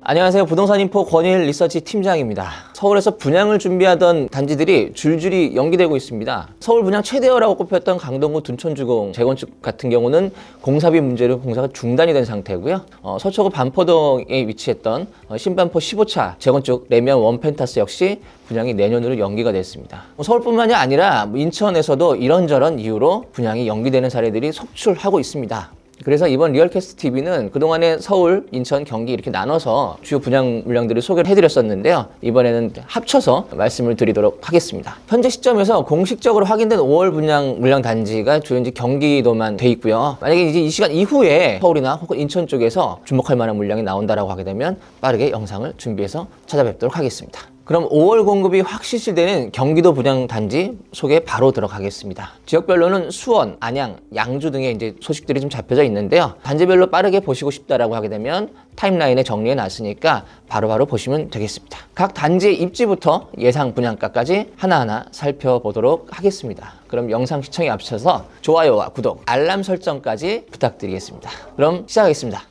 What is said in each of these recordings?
안녕하세요. 부동산인포 권일 리서치 팀장입니다. 서울에서 분양을 준비하던 단지들이 줄줄이 연기되고 있습니다. 서울 분양 최대어라고 꼽혔던 강동구 둔촌주공 재건축 같은 경우는 공사비 문제로 공사가 중단이 된 상태고요. 서초구 반포동에 위치했던 신반포 15차 재건축 레미안 원펜타스 역시 분양이 내년으로 연기가 됐습니다. 서울뿐만이 아니라 인천에서도 이런저런 이유로 분양이 연기되는 사례들이 속출하고 있습니다. 그래서 이번 리얼캐스트 TV는 그동안에 서울, 인천, 경기 이렇게 나눠서 주요 분양 물량들을 소개를 해드렸었는데요. 이번에는 합쳐서 말씀을 드리도록 하겠습니다. 현재 시점에서 공식적으로 확인된 5월 분양 물량 단지가 주로 이제 경기도만 돼 있고요. 만약에 이제 이 시간 이후에 서울이나 혹은 인천 쪽에서 주목할 만한 물량이 나온다라고 하게 되면 빠르게 영상을 준비해서 찾아뵙도록 하겠습니다. 그럼 5월 공급이 확 실시되는 경기도 분양 단지 소개 바로 들어가겠습니다. 지역별로는 수원, 안양, 양주 등의 이제 소식들이 좀 잡혀져 있는데요. 단지별로 빠르게 보시고 싶다라고 하게 되면 타임라인에 정리해 놨으니까 바로바로 보시면 되겠습니다. 각 단지의 입지부터 예상 분양가까지 하나하나 살펴보도록 하겠습니다. 그럼 영상 시청에 앞서서 좋아요와 구독, 알람 설정까지 부탁드리겠습니다. 그럼 시작하겠습니다.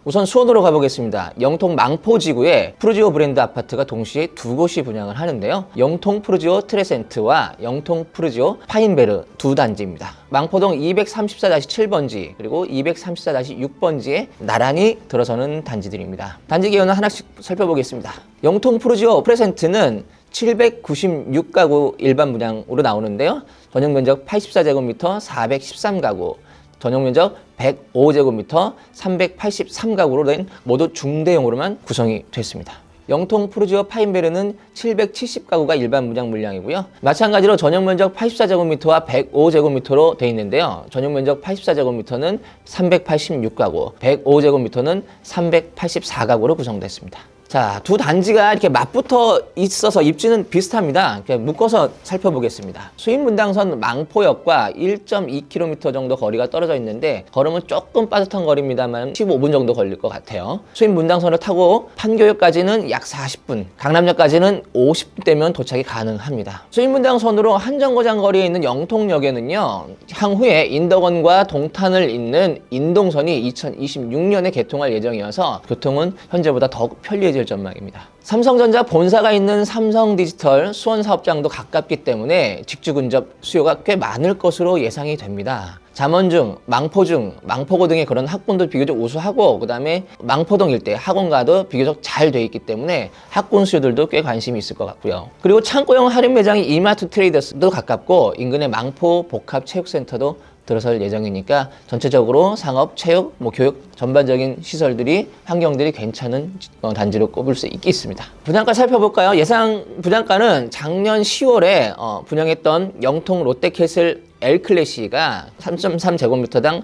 우선 수원으로 가보겠습니다. 영통 망포지구에 푸르지오 브랜드 아파트가 동시에 두 곳이 분양을 하는데요. 영통 푸르지오 트레센트와 영통 푸르지오 파인베르 두 단지입니다. 망포동 234-7번지 그리고 234-6번지에 나란히 들어서는 단지들입니다. 단지 개요는 하나씩 살펴보겠습니다. 영통 푸르지오 트레센트는 796가구 일반 분양으로 나오는데요. 전용 면적 84제곱미터 413가구, 전용 면적 105제곱미터 383가구로 된 모두 중대형으로만 구성이 됐습니다. 영통 푸르지오 파인베르는 770가구가 일반 분양 물량이고요. 마찬가지로 전용 면적 84제곱미터와 105제곱미터로 되어 있는데요. 전용 면적 84제곱미터는 386가구, 105제곱미터는 384가구로 구성됐습니다. 자, 두 단지가 이렇게 맞붙어 있어서 입지는 비슷합니다. 이렇게 묶어서 살펴보겠습니다. 수인분당선 망포역과 1.2km 정도 거리가 떨어져 있는데 걸으면 조금 빠듯한 거리입니다만 15분 정도 걸릴 것 같아요. 수인분당선을 타고 판교역까지는 약 40분, 강남역까지는 50분대면 도착이 가능합니다. 수인분당선으로 한정거장 거리에 있는 영통역에는요, 향후에 인덕원과 동탄을 잇는 인동선이 2026년에 개통할 예정이어서 교통은 현재보다 더욱 편리해질 전망입니다. 삼성전자 본사가 있는 삼성디지털 수원 사업장도 가깝기 때문에 직주 근접 수요가 꽤 많을 것으로 예상이 됩니다. 잠원중, 망포중, 망포고 등의 그런 학군도 비교적 우수하고 그 다음에 망포동 일대 학원가도 비교적 잘 돼 있기 때문에 학군 수요들도 꽤 관심이 있을 것 같고요. 그리고 창고형 할인 매장이 이마트 트레이더스도 가깝고 인근의 망포 복합체육센터도 들어설 예정이니까 전체적으로 상업, 체육, 교육 전반적인 시설들이 환경들이 괜찮은 단지로 꼽을 수 있겠습니다. 분양가 살펴볼까요? 예상 분양가는 작년 10월에 분양했던 영통 롯데캐슬 L클래시가 3.3제곱미터당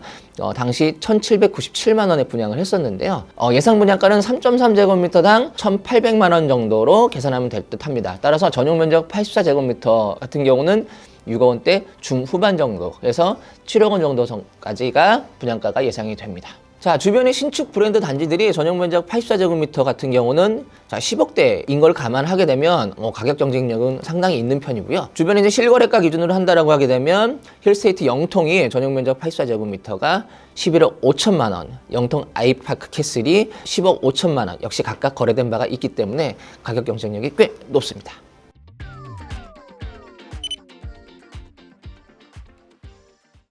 당시 1,797만 원에 분양을 했었는데요. 예상 분양가는 3.3제곱미터당 1,800만 원 정도로 계산하면 될 듯 합니다. 따라서 전용 면적 84제곱미터 같은 경우는 6억 원대 중후반 정도, 그래서 7억 원 정도까지가 분양가가 예상이 됩니다. 자, 주변의 신축 브랜드 단지들이 전용 면적 84제곱미터 같은 경우는 10억대인 걸 감안하게 되면 가격 경쟁력은 상당히 있는 편이고요. 주변에 이제 실거래가 기준으로 한다라고 하게 되면 힐스테이트 영통이 전용 면적 84제곱미터가 11억 5천만 원, 영통 아이파크 캐슬이 10억 5천만 원, 역시 각각 거래된 바가 있기 때문에 가격 경쟁력이 꽤 높습니다.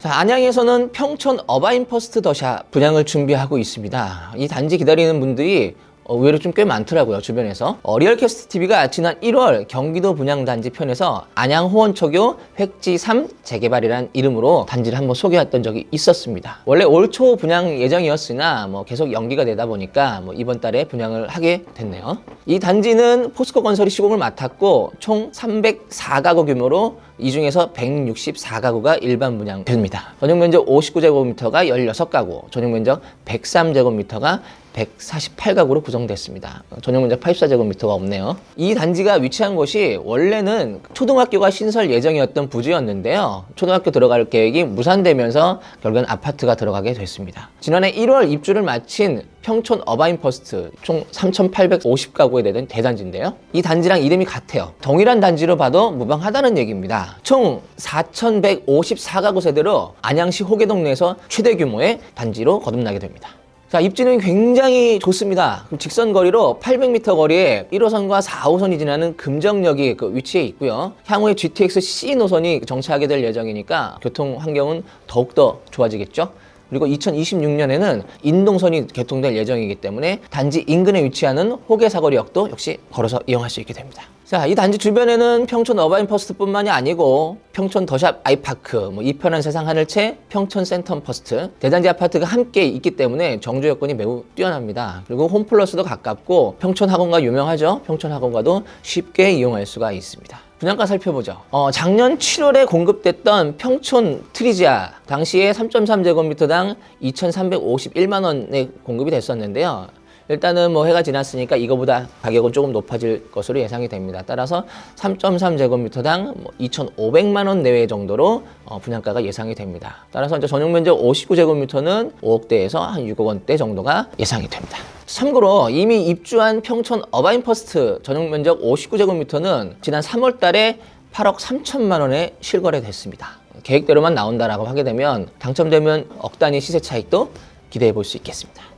자, 안양에서는 평촌 어바인퍼스트 더샵 분양을 준비하고 있습니다. 이 단지 기다리는 분들이 의외로 좀 꽤 많더라고요, 주변에서. 리얼캐스트 TV가 지난 1월 경기도 분양단지 편에서 안양 호원초교 획지 3 재개발이라는 이름으로 단지를 한번 소개했던 적이 있었습니다. 원래 올 초 분양 예정이었으나 계속 연기가 되다 보니까 이번 달에 분양을 하게 됐네요. 이 단지는 포스코 건설이 시공을 맡았고 총 304가구 규모로 이 중에서 164가구가 일반 분양됩니다. 전용 면적 59제곱미터가 16가구, 전용 면적 103제곱미터가 148가구로 구성됐습니다. 전용 면적 84제곱미터가 없네요. 이 단지가 위치한 곳이 원래는 초등학교가 신설 예정이었던 부지였는데요. 초등학교 들어갈 계획이 무산되면서 결국엔 아파트가 들어가게 됐습니다. 지난해 1월 입주를 마친 평촌 어바인퍼스트 총 3,850가구에 대한 대단지인데요. 이 단지랑 이름이 같아요. 동일한 단지로 봐도 무방하다는 얘기입니다. 총 4,154가구 세대로 안양시 호계동 내에서 최대 규모의 단지로 거듭나게 됩니다. 자, 입지는 굉장히 좋습니다. 직선 거리로 800m 거리에 1호선과 4호선이 지나는 금정역이 위치해 있고요. 향후에 GTX C 노선이 정차하게 될 예정이니까 교통 환경은 더욱더 좋아지겠죠. 그리고 2026년에는 인동선이 개통될 예정이기 때문에 단지 인근에 위치하는 호계사거리역도 역시 걸어서 이용할 수 있게 됩니다. 자, 이 단지 주변에는 평촌 어바인퍼스트뿐만이 아니고 평촌 더샵 아이파크, 이 편한 세상 하늘채, 평촌 센텀퍼스트, 대단지 아파트가 함께 있기 때문에 정주 여건이 매우 뛰어납니다. 그리고 홈플러스도 가깝고 평촌 학원가 유명하죠. 평촌 학원가도 쉽게 이용할 수가 있습니다. 분양가 살펴보죠. 작년 7월에 공급됐던 평촌 트리지아 당시에 3.3제곱미터당 2,351만 원에 공급이 됐었는데요. 일단은 해가 지났으니까 이거보다 가격은 조금 높아질 것으로 예상이 됩니다. 따라서 3.3제곱미터당 2,500만 원 내외 정도로 분양가가 예상이 됩니다. 따라서 이제 전용 면적 59제곱미터는 5억대에서 한 6억 원대 정도가 예상이 됩니다. 참고로 이미 입주한 평촌 어바인퍼스트 전용 면적 59제곱미터는 지난 3월 달에 8억 3천만 원에 실거래됐습니다. 계획대로만 나온다라고 하게 되면 당첨되면 억 단위 시세 차익도 기대해 볼 수 있겠습니다.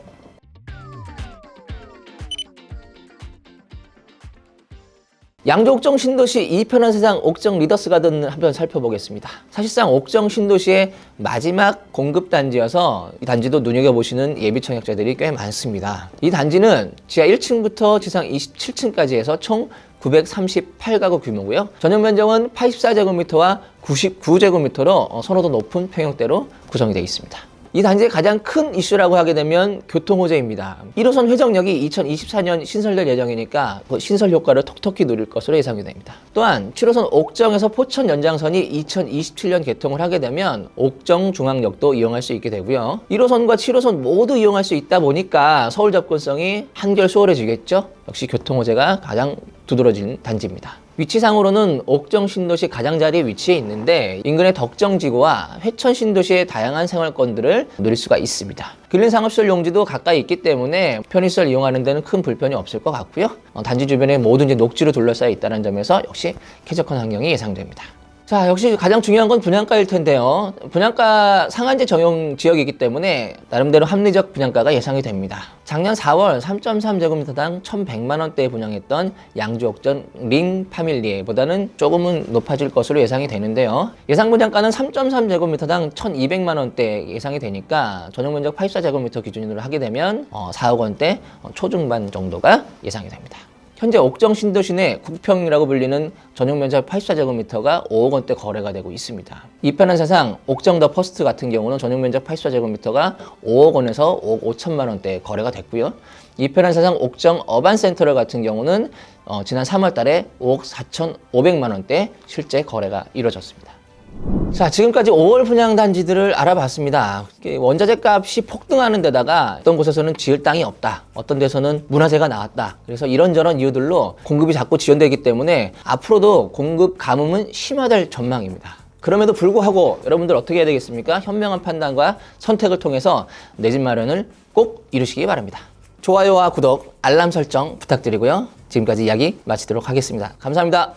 양주 옥정 신도시 이편한 세상 옥정 리더스 가든 한번 살펴보겠습니다. 사실상 옥정 신도시의 마지막 공급 단지여서 이 단지도 눈여겨보시는 예비 청약자들이 꽤 많습니다. 이 단지는 지하 1층부터 지상 27층까지 해서 총 938가구 규모고요. 전용 면적은 84제곱미터와 99제곱미터로 선호도 높은 평형대로 구성이 되어 있습니다. 이 단지의 가장 큰 이슈라고 하게 되면 교통호재입니다. 1호선 회정역이 2024년 신설될 예정이니까 신설 효과를 톡톡히 누릴 것으로 예상이 됩니다. 또한 7호선 옥정에서 포천 연장선이 2027년 개통을 하게 되면 옥정 중앙역도 이용할 수 있게 되고요. 1호선과 7호선 모두 이용할 수 있다 보니까 서울 접근성이 한결 수월해지겠죠. 역시 교통호재가 가장 두드러진 단지입니다. 위치상으로는 옥정 신도시 가장자리에 위치해 있는데 인근의 덕정지구와 회천 신도시의 다양한 생활권들을 누릴 수가 있습니다. 근린 상업시설 용지도 가까이 있기 때문에 편의시설 이용하는 데는 큰 불편이 없을 것 같고요. 단지 주변에 모든 녹지로 둘러싸여 있다는 점에서 역시 쾌적한 환경이 예상됩니다. 자, 역시 가장 중요한 건 분양가일 텐데요. 분양가 상한제 적용 지역이기 때문에 나름대로 합리적 분양가가 예상이 됩니다. 작년 4월 3.3제곱미터당 1,100만 원대에 분양했던 양주 옥정 링 파밀리에보다는 조금은 높아질 것으로 예상이 되는데요. 예상 분양가는 3.3제곱미터당 1,200만 원대 예상이 되니까 전용 면적 84제곱미터 기준으로 하게 되면 4억 원대 초중반 정도가 예상이 됩니다. 현재 옥정 신도시 내 국평이라고 불리는 전용 면적 84제곱미터가 5억 원대 거래가 되고 있습니다. 이편한 세상 옥정 더 퍼스트 같은 경우는 전용 면적 84제곱미터가 5억 원에서 5억 5천만 원대 거래가 됐고요. 이편한 세상 옥정 어반센터럴 같은 경우는 지난 3월 달에 5억 4,500만 원대 실제 거래가 이루어졌습니다. 자, 지금까지 5월 분양 단지들을 알아봤습니다. 원자재 값이 폭등하는 데다가 어떤 곳에서는 지을 땅이 없다, 어떤 데서는 문화재가 나왔다, 그래서 이런저런 이유들로 공급이 자꾸 지연되기 때문에 앞으로도 공급 가뭄은 심화될 전망입니다. 그럼에도 불구하고 여러분들 어떻게 해야 되겠습니까? 현명한 판단과 선택을 통해서 내 집 마련을 꼭 이루시기 바랍니다. 좋아요와 구독, 알람 설정 부탁드리고요. 지금까지 이야기 마치도록 하겠습니다. 감사합니다.